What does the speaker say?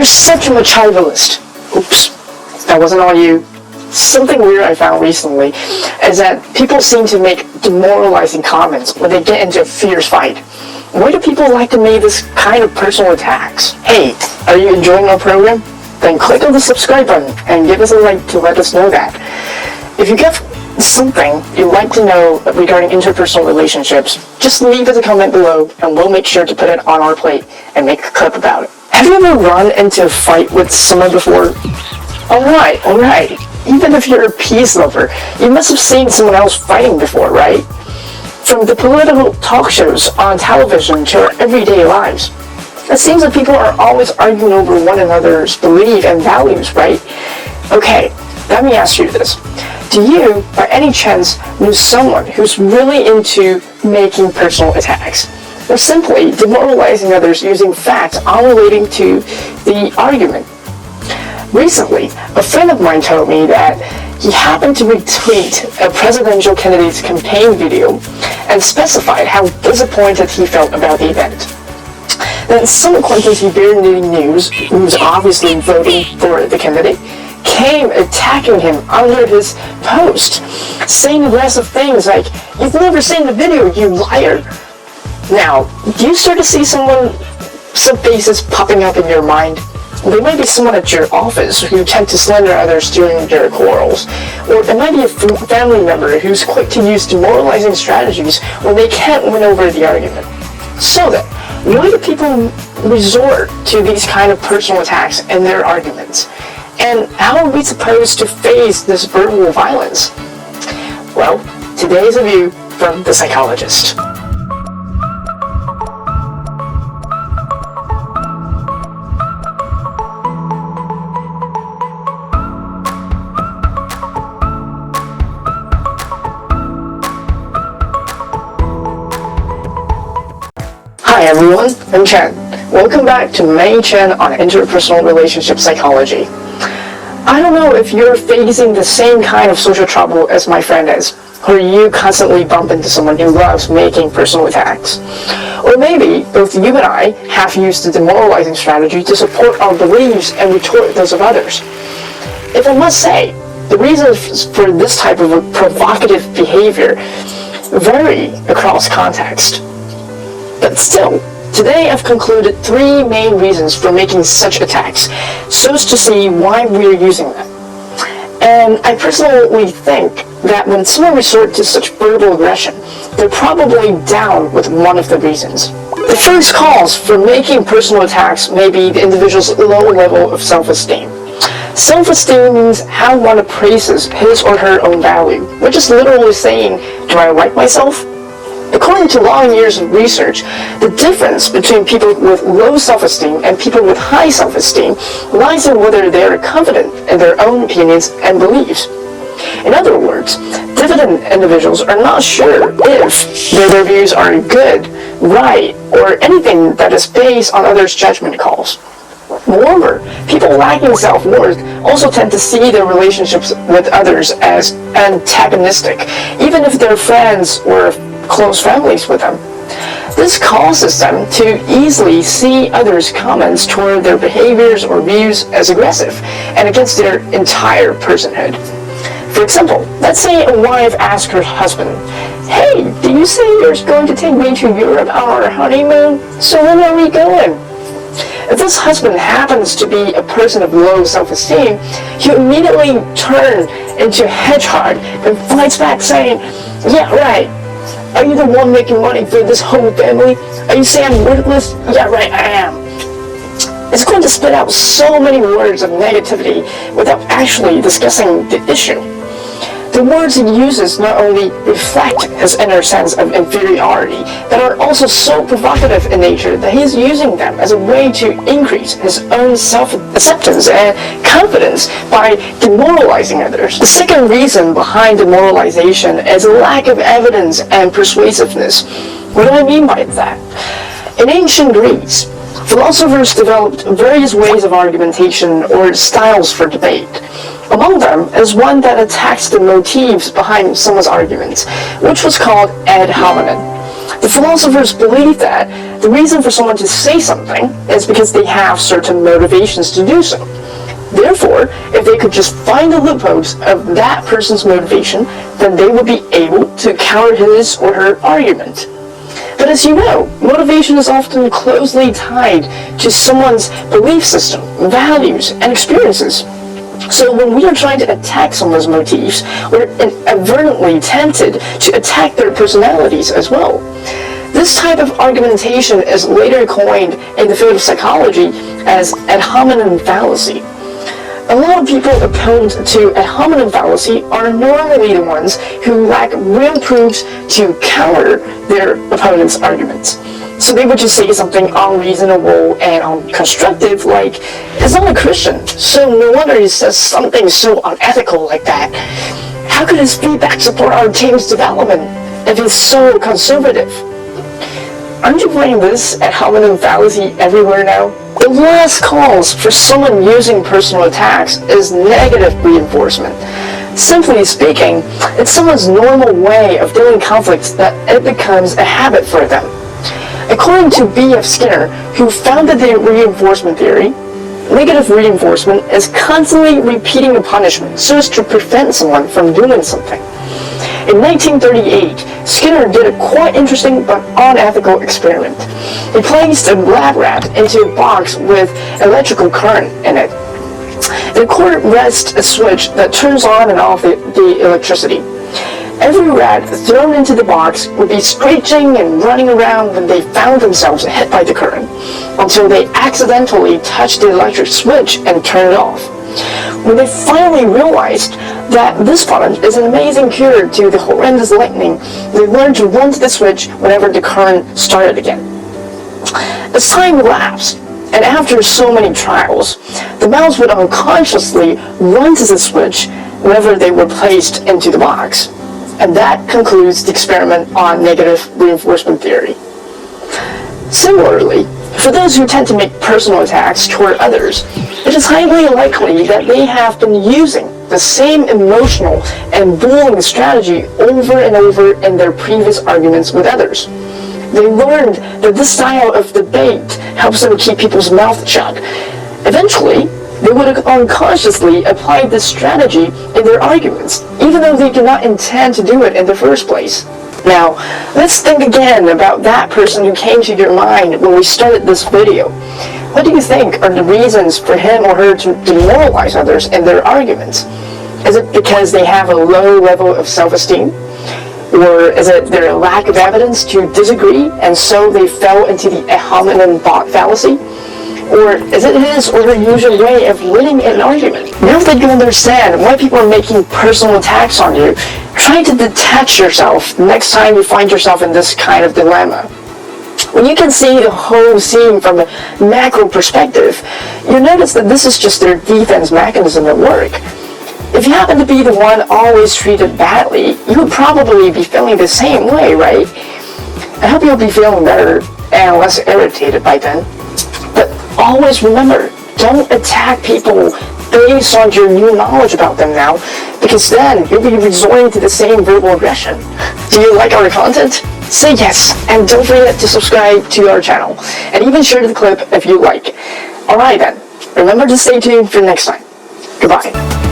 You're such a machismo. Oops, that wasn't all you. Something weird I found recently is that people seem to make demoralizing comments when they get into a fierce fight. Why do people like to make this kind of personal attacks? Hey, are you enjoying our program? Then click on the subscribe button and give us a like to let us know that. If you get something you'd like to know regarding interpersonal relationships, just leave us a comment below and we'll make sure to put it on our plate and make a clip about it. Have you ever run into a fight with someone before? Alright. Even if you're a peace lover, you must have seen someone else fighting before, right? From the political talk shows on television to our everyday lives. It seems that people are always arguing over one another's beliefs and values, right? Okay, let me ask you this. Do you, by any chance, know someone who's really into making personal attacks? Or simply demoralizing others using facts unrelating to the argument? Recently, a friend of mine told me that he happened to retweet a presidential candidate's campaign video and specified how disappointed he felt about the event. Then some quantity beer news, who's obviously voting for the candidate, came attacking him under his post, saying aggressive things like, "You've never seen the video, you liar." Now, do you start to see some faces popping up in your mind? There might be someone at your office who tend to slander others during their quarrels. Or it might be a family member who's quick to use demoralizing strategies when they can't win over the argument. So then, why do people resort to these kind of personal attacks in their arguments? And how are we supposed to face this verbal violence? Well, today is a view from the Psychologist. Hi everyone, I'm Chen. Welcome back to MACHIEN on interpersonal relationship psychology. I don't know if you're facing the same kind of social trouble as my friend is, or you constantly bump into someone who loves making personal attacks. Or maybe both you and I have used the demoralizing strategy to support our beliefs and retort those of others. If I must say, the reasons for this type of a provocative behavior vary across context. But still, today I've concluded 3 main reasons for making such attacks, so as to see why we're using them. And I personally think that when someone resorts to such verbal aggression, they're probably down with one of the reasons. The first cause for making personal attacks may be the individual's low level of self-esteem. Self-esteem means how one appraises his or her own value, which is literally saying, do I like myself? According to long years of research, the difference between people with low self-esteem and people with high self-esteem lies in whether they are confident in their own opinions and beliefs. In other words, diffident individuals are not sure if their views are good, right, or anything that is based on others' judgment calls. Moreover, people lacking self-worth also tend to see their relationships with others as antagonistic, even if they're friends or close families with them. This causes them to easily see others' comments toward their behaviors or views as aggressive and against their entire personhood. For example, let's say a wife asks her husband, "Hey, did you say you're going to take me to Europe on our honeymoon? So when are we going?" If this husband happens to be a person of low self-esteem, he'll immediately turn into a hedgehog and fights back saying, "Yeah, right. Are you the one making money for this whole family? Are you saying I'm worthless? Yeah, right, I am." It's going to spit out so many words of negativity without actually discussing the issue. The words he uses not only reflect his inner sense of inferiority, but are also so provocative in nature that he's using them as a way to increase his own self-acceptance and confidence by demoralizing others. The second reason behind demoralization is a lack of evidence and persuasiveness. What do I mean by that? In ancient Greece, philosophers developed various ways of argumentation or styles for debate. Among them is one that attacks the motives behind someone's arguments, which was called ad hominem. The philosophers believe that the reason for someone to say something is because they have certain motivations to do so. Therefore, if they could just find the loopholes of that person's motivation, then they would be able to counter his or her argument. But as you know, motivation is often closely tied to someone's belief system, values, and experiences. So when we are trying to attack someone's motives, we're inadvertently tempted to attack their personalities as well. This type of argumentation is later coined in the field of psychology as ad hominem fallacy. A lot of people opposed to ad hominem fallacy are normally the ones who lack real proofs to counter their opponent's arguments. So they would just say something unreasonable and unconstructive, like, "It's not a Christian, so no wonder he says something so unethical like that. How could his feedback support our team's development if he's so conservative?" Aren't you finding this ad hominem fallacy everywhere now? The last cause for someone using personal attacks is negative reinforcement. Simply speaking, it's someone's normal way of dealing with conflicts that it becomes a habit for them. According to B.F. Skinner, who founded the reinforcement theory, negative reinforcement is constantly repeating a punishment so as to prevent someone from doing something. In 1938, Skinner did a quite interesting but unethical experiment. He placed a lab rat into a box with electrical current in it. The cord rests a switch that turns on and off the electricity. Every rat thrown into the box would be screeching and running around when they found themselves hit by the current, until they accidentally touched the electric switch and turned it off. When they finally realized that this product is an amazing cure to the horrendous lightning, they learned to run to the switch whenever the current started again. As time elapsed, and after so many trials, the mouse would unconsciously run to the switch whenever they were placed into the box. And that concludes the experiment on negative reinforcement theory. Similarly, for those who tend to make personal attacks toward others, it is highly likely that they have been using the same emotional and bullying strategy over and over in their previous arguments with others. They learned that this style of debate helps them keep people's mouths shut. Eventually, they would have unconsciously applied this strategy in their arguments, even though they did not intend to do it in the first place. Now, let's think again about that person who came to your mind when we started this video. What do you think are the reasons for him or her to demoralize others in their arguments? Is it because they have a low level of self-esteem? Or is it their lack of evidence to disagree and so they fell into the ad hominem fallacy? Or is it his or her usual way of winning an argument? Now that you understand why people are making personal attacks on you, try to detach yourself next time you find yourself in this kind of dilemma. When you can see the whole scene from a macro perspective, you notice that this is just their defense mechanism at work. If you happen to be the one always treated badly, you would probably be feeling the same way, right? I hope you'll be feeling better and less irritated by then. But always remember, don't attack people based on your new knowledge about them now, because then you'll be resorting to the same verbal aggression. Do you like our content? Say yes, and don't forget to subscribe to our channel, and even share the clip if you like. Alright then, remember to stay tuned for next time. Goodbye.